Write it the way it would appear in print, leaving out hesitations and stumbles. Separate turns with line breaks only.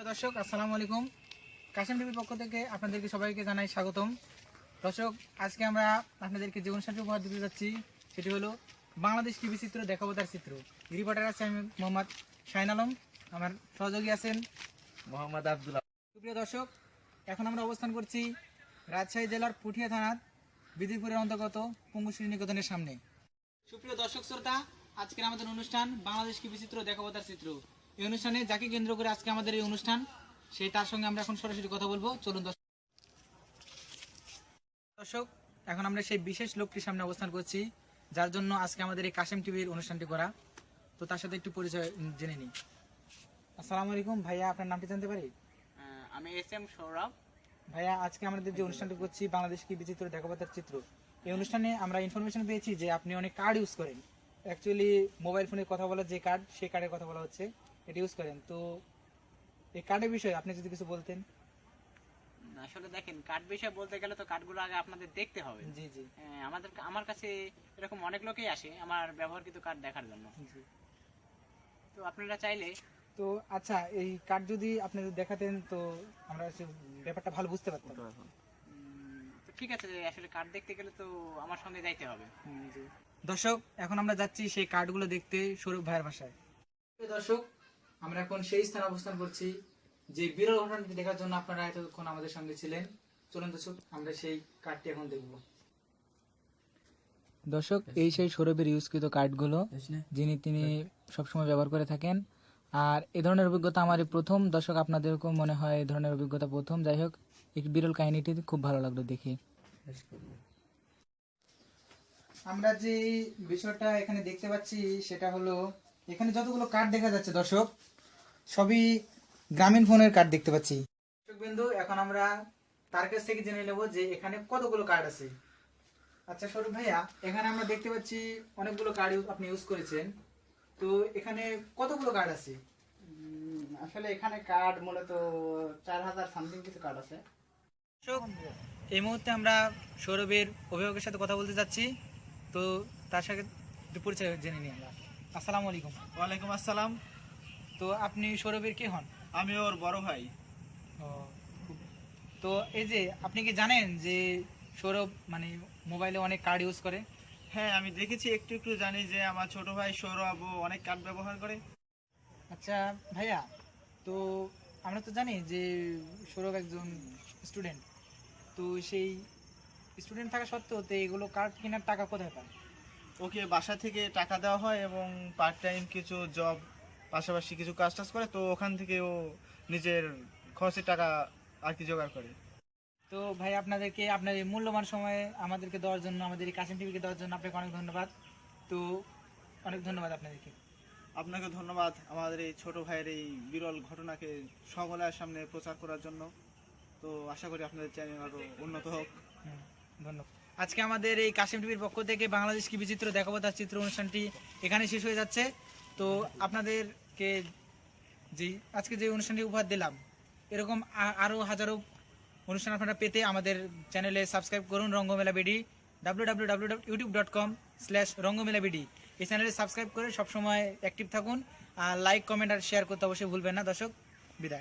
দর্শক আসসালামু আলাইকুম। কাশেম টিভির পক্ষ থেকে আপনাদেরকে সবাইকে জানাই স্বাগতম। দর্শক, আজকে আমরা আপনাদেরকে যে অনুষ্ঠানটি উপহার দিতে যাচ্ছি সেটি হলো বাংলাদেশ টিভি চিত্র দেখাবো তার চিত্র। রিপোর্টার আছে আমি মোহাম্মদ শাহিন আলম, আমার সহযোগী আছেন
মোহাম্মদ আব্দুল্লাহ।
সুপ্রিয় দর্শক, এখন আমরা অবস্থান করছি রাজশাহী জেলার পুঠিয়া থানার বিদিপুরের অন্তর্গত পঙ্গুশ্রী নিকেতনের সামনে। সুপ্রিয় দর্শক শ্রোতা, আজকের আমাদের অনুষ্ঠান বাংলাদেশ টিভি চিত্র দেখাবো তার চিত্র। এই অনুষ্ঠানে যাকে কেন্দ্র করে আজকে আমাদের এই অনুষ্ঠান, সেই তার সঙ্গে আমরা এখন সরাসরি কথা বলবো। চলুন দর্শক, এখন আমরা সেই বিশেষ লোকটির সামনে অবস্থান করছি যার জন্য আজকে আমাদের এই কাশেম টিভির অনুষ্ঠানটি করা। তো তার সাথে একটু পরিচয় জেনে নিই। আসসালামু আলাইকুম ভাইয়া, আপনার নামটি জানতে পারি?
আমি SM সৌরভ।
ভাইয়া, আজকে আমাদের যে অনুষ্ঠানটি করছি বাংলাদেশ টিভি চিত্র দেখাবো তার চিত্র, এই অনুষ্ঠানে আমরা ইনফরমেশন পেয়েছি যে আপনি অনেক কার্ড ইউজ করেন। অ্যাকচুয়ালি মোবাইল ফোনে কথা বলার যে কার্ড, সেই কার্ডের কথা বলা হচ্ছে, এটা ইউজ করেন। তো এই কার্ডের বিষয়ে আপনি যদি কিছু বলতেন।
আসলে দেখেন, কার্ড বিষয়ে বলতে গেলে তো কার্ডগুলো আগে আপনাদের দেখতে হবে।
জি জি।
আমার কাছে এরকম অনেক লোকই আসে আমার ব্যবহৃত কার্ড দেখার জন্য।
জি।
তো আপনারা চাইলে
তো আচ্ছা, এই কার্ড যদি আপনি দেখাতেন তো আমরা ব্যাপারটা ভালো বুঝতে পারতাম।
তো ঠিক আছে, আসলে কার্ড দেখতে গেলে তো আমার সঙ্গে যাইতে হবে।
জি। দর্শক, এখন আমরা যাচ্ছি সেই কার্ডগুলো দেখতে সৌরভ ভাইয়ের বাসায়। দর্শক, আমরা এখন সেই স্থানে অবস্থান করছি যে বিরল ঘটনাটি দেখার জন্য আপনারা এতক্ষণ আমাদের সঙ্গে ছিলেন। চলুন দর্শক, আমরা সেই কার্ডটি এখন দেখব। দর্শক, এই সেই সৌরভের ইউজকৃত কার্ডগুলো তিনি সবসময় ব্যবহার করে থাকেন। আর এ ধরনের অভিজ্ঞতা আমার প্রথম। দর্শক, আপনাদেরকেও মনে হয় এই ধরনের অভিজ্ঞতা প্রথম। যাই হোক, এই বিরল কাহিনীটি খুব ভালো লাগলো দেখে। আমরা যে বিষয়টা এখানে দেখতে পাচ্ছি সেটা হলো, এখানে যতগুলো কার্ড দেখা যাচ্ছে দর্শক, সবই গ্রামীণ ফোনের কার্ড দেখতে পাচ্ছি। দর্শক বিন্দু, এখন আমরা তার কাছ থেকে জেনে নেব যে এখানে কতগুলো কার্ড আছে। আচ্ছা সৌরভ ভাইয়া, এখানে আমরা দেখতে পাচ্ছি অনেকগুলো কার্ড আপনি ইউজ করেছেন। তো এখানে কতগুলো কার্ড আছে?
আসলে এখানে কার্ড মূলত 4000 সামথিং কিছু কার্ড আছে।
এই মুহূর্তে আমরা সৌরভের অভিভাবকের সাথে কথা বলতে যাচ্ছি। তো তার সাথে একটু পরিচয় জেনে নিই আমরা। আসসালামু আলাইকুম।
ওয়ালাইকুম আসসালাম।
তো আপনি সৌরভের কে হন?
আমি ওর বড় ভাই।
তো এই যে আপনি কি জানেন যে সৌরভ মানে মোবাইলে অনেক কার্ড ইউজ করে?
হ্যাঁ, আমি দেখেছি, একটু একটু জানি যে আমার ছোট ভাই সৌরভ অনেক কার্ড ব্যবহার করে।
আচ্ছা ভাইয়া, তো আমরা তো জানি যে সৌরভ একজন স্টুডেন্ট। তো সেই স্টুডেন্ট থাকা সত্ত্বেও তো এগুলো কার্ড কেনার টাকা কোথায় পায়?
ওকে বাসা থেকে টাকা দেওয়া হয় এবং পার্ট টাইম কিছু জব, পাশাপাশি কিছু কাজ টাজ করে, তো ওখান থেকে ও নিজের খরচের টাকা আর কি জোগাড় করে।
তো ভাই, আপনাদেরকে আপনার এই মূল্যবান সময় আমাদেরকে দেওয়ার জন্য, আমাদের এই কাশেম টিভিকে দেওয়ার জন্য আপনাকে অনেক ধন্যবাদ। তো অনেক ধন্যবাদ আপনাদেরকে।
আপনাকে ধন্যবাদ আমাদের এই ছোট ভাইয়ের এই বিরল ঘটনাকে সকলের সামনে প্রচার করার জন্য। তো আশা করি আপনাদের চ্যানেল আরো উন্নত হোক।
ধন্যবাদ। আজকে আমাদের এই কাশেম টিভির পক্ষ থেকে বাংলাদেশ টিভি চিত্র দেখাবো তার চিত্র অনুষ্ঠানটি এখানে শেষ হয়ে যাচ্ছে। তো আপনাদেরকে আজকে যে অনুষ্ঠানটি উপহার দিলাম, এরকম আরো হাজারো অনুষ্ঠান আপনারা পেতে আমাদের চ্যানেলে সাবস্ক্রাইব করুন রঙ্গমেলা বিডি, www.youtube.com/রঙ্গমেলাবিডি। এই চ্যানেলে সাবস্ক্রাইব করে সবসময় অ্যাক্টিভ থাকুন। আর লাইক, কমেন্ট আর শেয়ার করতে অবশ্যই ভুলবেন না। দর্শক, বিদায়।